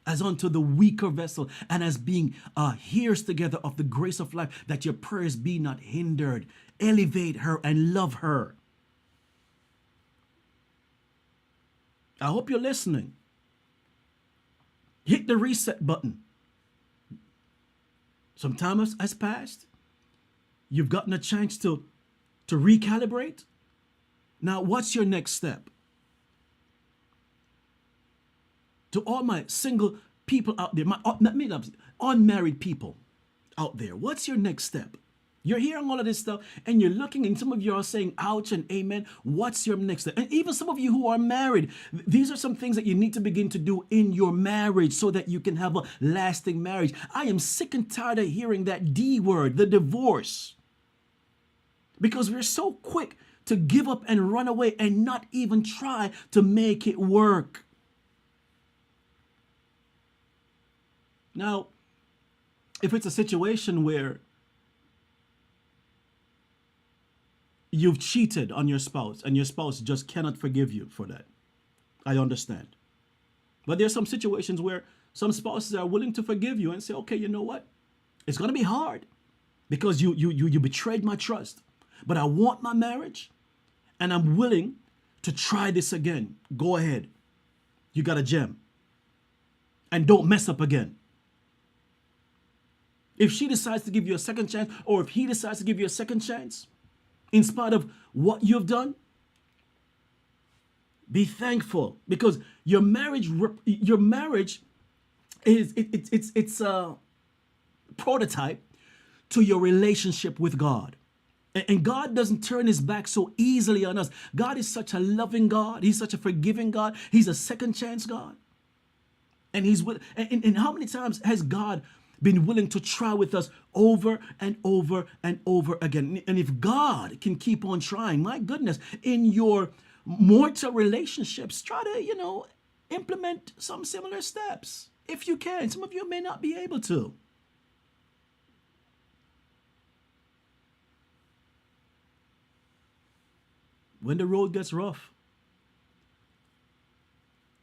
as unto the weaker vessel, and as being heirs together of the grace of life, that your prayers be not hindered. Elevate her and love her. I hope you're listening. Hit the reset button. Some time has passed. You've gotten a chance to recalibrate. Now, what's your next step? To all my single people out there, my unmarried people out there, what's your next step? You're hearing all of this stuff and you're looking, and some of you are saying ouch and amen. What's your next step? And even some of you who are married, these are some things that you need to begin to do in your marriage so that you can have a lasting marriage. I am sick and tired of hearing that D word, the divorce, because we're so quick to give up and run away and not even try to make it work. Now, if it's a situation where you've cheated on your spouse and your spouse just cannot forgive you for that, I understand. But there's some situations where some spouses are willing to forgive you and say, okay, you know what? It's going to be hard because you betrayed my trust, but I want my marriage and I'm willing to try this again. Go ahead. You got a gem. And don't mess up again. If she decides to give you a second chance, or if he decides to give you a second chance, in spite of what you've done, be thankful, because your marriage is it's a prototype to your relationship with God. And God doesn't turn his back so easily on us. God is such a loving God. He's such a forgiving God. He's a second chance God. And and how many times has God been willing to try with us over and over and over again? And if God can keep on trying, my goodness, in your mortal relationships, try to, implement some similar steps. If you can. Some of you may not be able to. When the road gets rough,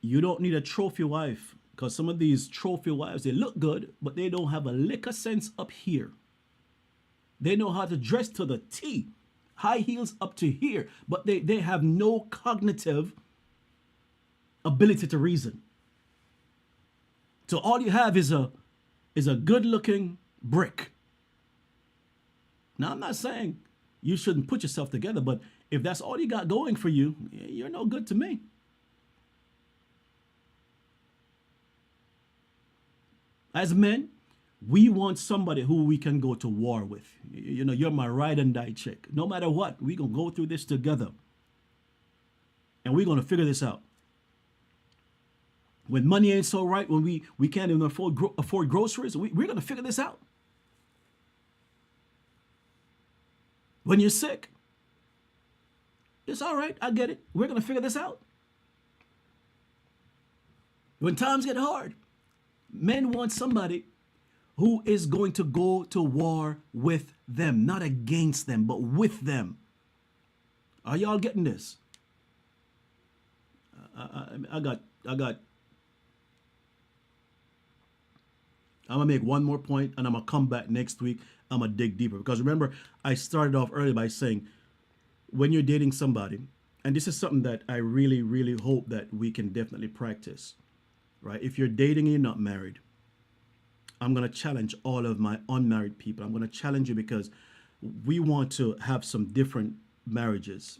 you don't need a trophy wife, because some of these trophy wives, they look good, but they don't have a lick of sense up here. They know how to dress to the T, high heels up to here, but they have no cognitive ability to reason. So all you have is a good-looking brick. Now, I'm not saying you shouldn't put yourself together, but if that's all you got going for you, you're no good to me. As men, we want somebody who we can go to war with. You're my ride and die chick. No matter what, we're going to go through this together. And we're going to figure this out. When money ain't so right, when we can't even afford groceries, we're going to figure this out. When you're sick, it's all right, I get it. We're going to figure this out. When times get hard, men want somebody who is going to go to war with them, not against them, but with them. Are y'all getting this? I got. I'm gonna make one more point, and I'm gonna come back next week. I'm gonna dig deeper because remember, I started off early by saying, when you're dating somebody, and this is something that I really, really hope that we can definitely practice, right? If you're dating and you're not married, I'm gonna challenge all of my unmarried people. I'm gonna challenge you because we want to have some different marriages.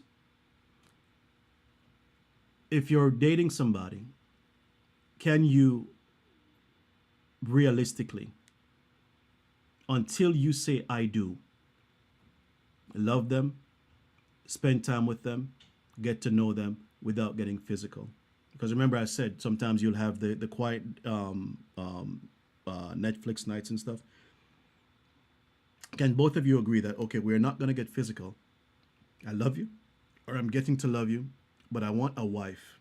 If you're dating somebody, can you realistically, until you say I do, love them, spend time with them, get to know them without getting physical? Because remember I said sometimes you'll have the quiet Netflix nights and stuff. Can both of you agree that, okay, we're not going to get physical? I love you, or I'm getting to love you, but I want a wife.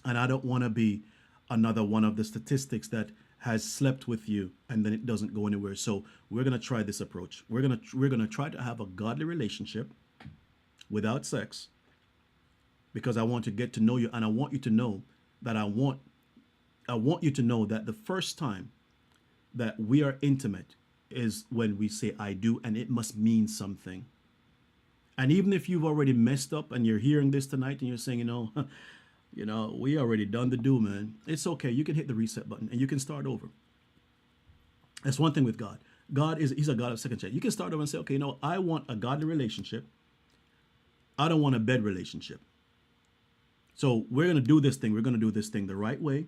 And I don't want to be another one of the statistics that has slept with you and then it doesn't go anywhere. So we're going to try this approach. We're going to try to have a godly relationship without sex, because I want to get to know you, and I want you to know that I want you to know that the first time that we are intimate is when we say I do, and it must mean something. And even if you've already messed up and you're hearing this tonight and you're saying, we already done the do, man. It's okay. You can hit the reset button and you can start over. That's one thing with God. He's a God of second chance. You can start over and say, okay, I want a godly relationship. I don't want a bed relationship. So we're going to do this thing. We're going to do this thing the right way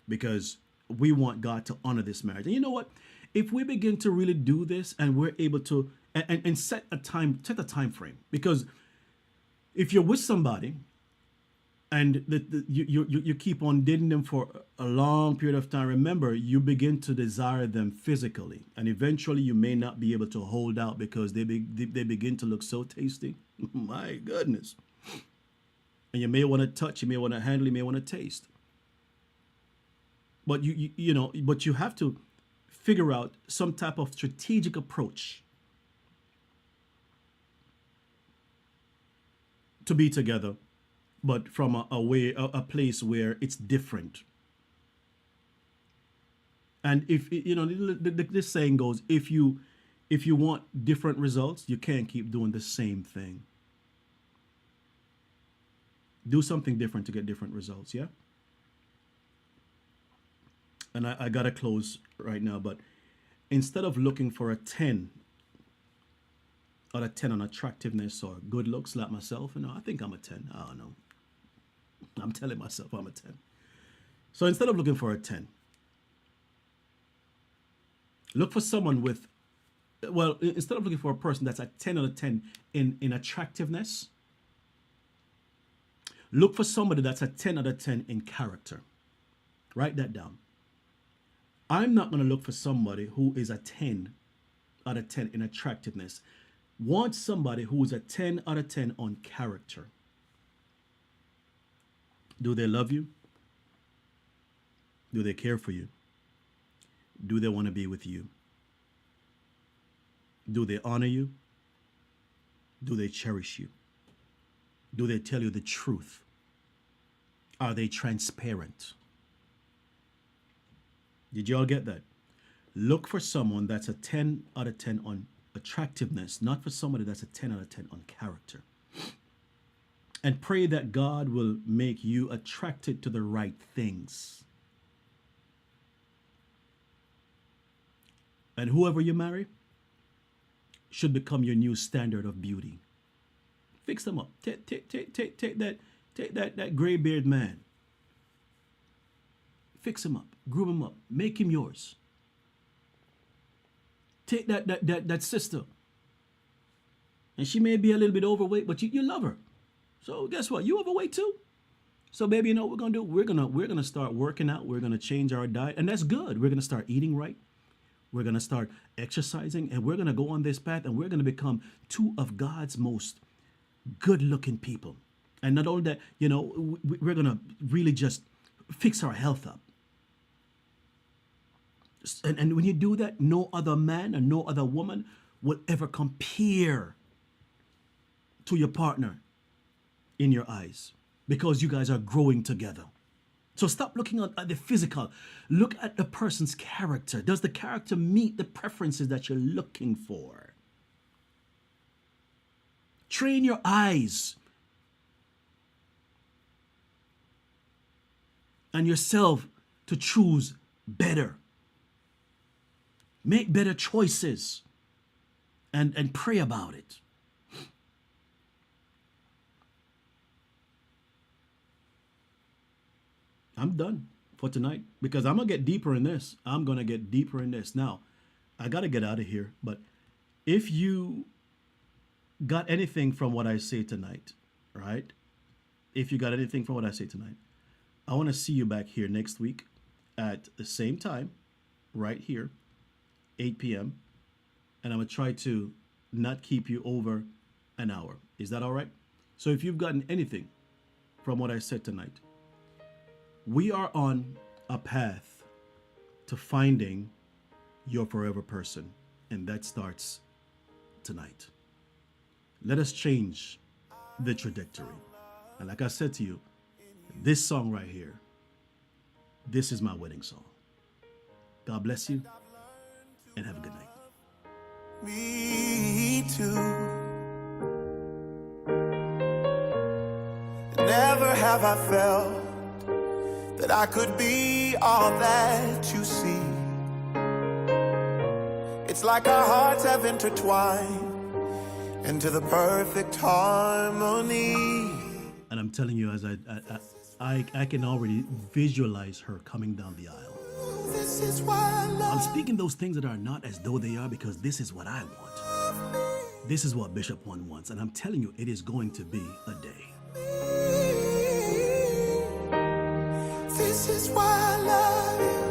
because we want God to honor this marriage. And you know what? If we begin to really do this and we're able to and set a time frame, because if you're with somebody and you keep on dating them for a long period of time, remember, you begin to desire them physically, and eventually you may not be able to hold out because they begin to look so tasty. My goodness. And you may want to touch, you may want to handle, you may want to taste. But but you have to figure out some type of strategic approach to be together, but from a place where it's different. And if this saying goes, if you want different results, you can't keep doing the same thing. Do something different to get different results, yeah? And I got to close right now, but instead of looking for a 10 out of 10 on attractiveness or good looks like myself, I think I'm a 10. I don't know. I'm telling myself I'm a 10. So instead of looking for a 10, look for someone instead of looking for a person that's a 10 out of 10 in attractiveness, look for somebody that's a 10 out of 10 in character. Write that down. I'm not going to look for somebody who is a 10 out of 10 in attractiveness. Want somebody who is a 10 out of 10 on character. Do they love you? Do they care for you? Do they want to be with you? Do they honor you? Do they cherish you? Do they tell you the truth? Are they transparent? Did you all get that? Look for someone that's a 10 out of 10 on attractiveness, not for somebody that's a 10 out of 10 on character. And pray that God will make you attracted to the right things. And whoever you marry should become your new standard of beauty. Fix them up. Take that gray beard man. Fix him up, groom him up, make him yours. Take that sister, and she may be a little bit overweight, but you love her. So guess what? You overweight too. So baby, you know what we're gonna do? We're gonna start working out. We're gonna change our diet, and that's good. We're gonna start eating right. We're gonna start exercising, and we're gonna go on this path, and we're gonna become two of God's most good-looking people. And not only that, we're gonna really just fix our health up. And when you do that, no other man and no other woman will ever compare to your partner in your eyes, because you guys are growing together. So stop looking at the physical. Look at the person's character. Does the character meet the preferences that you're looking for? Train your eyes and yourself to choose better. Make better choices and pray about it. I'm done for tonight because I'm going to get deeper in this. Now, I got to get out of here. But if you got anything from what I say tonight, right? If you got anything from what I say tonight, I want to see you back here next week at the same time, right here, 8 p.m. And I'm going to try to not keep you over an hour. Is that all right? So if you've gotten anything from what I said tonight, we are on a path to finding your forever person, and that starts tonight. Let us change the trajectory. And like I said to you, this song right here, this is my wedding song. God bless you, and have a good night. Me too. Never have I felt that I could be all that you see. It's like our hearts have intertwined into the perfect harmony. And I'm telling you, as I can already visualize her coming down the aisle. This is why I love. I'm speaking those things that are not as though they are, because this is what I want. This is what Bishop One wants. And I'm telling you, it is going to be a day. This is why I love you.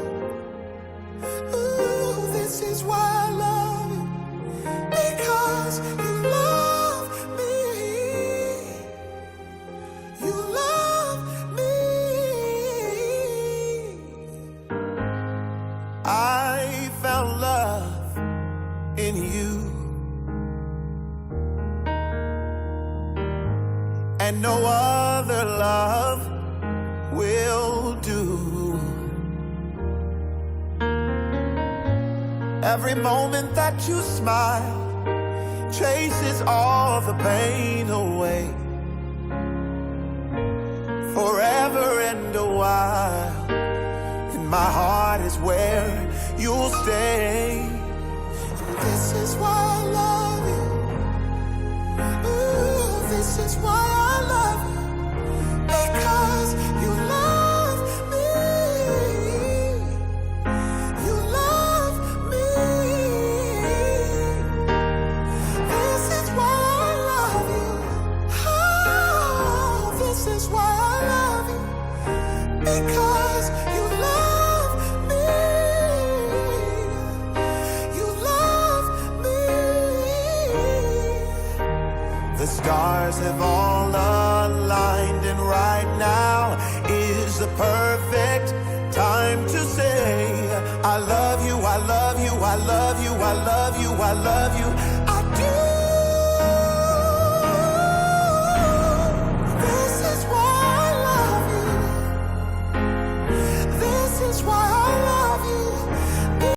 Ooh, this is why I love you. Because you love me. You love me. I found love in you. And no other love will do. Every moment that you smile chases all the pain away. Forever and a while, and my heart is where you'll stay. And this is why I love you. Ooh, this is why I love you. Because you love me. You love me. This is why I love you. Oh, this is why I love you. Because you love me. You love me. The stars have all aligned, and right now is the perfect time to say I love you, I love you, I love you, I love you, I love you, I do.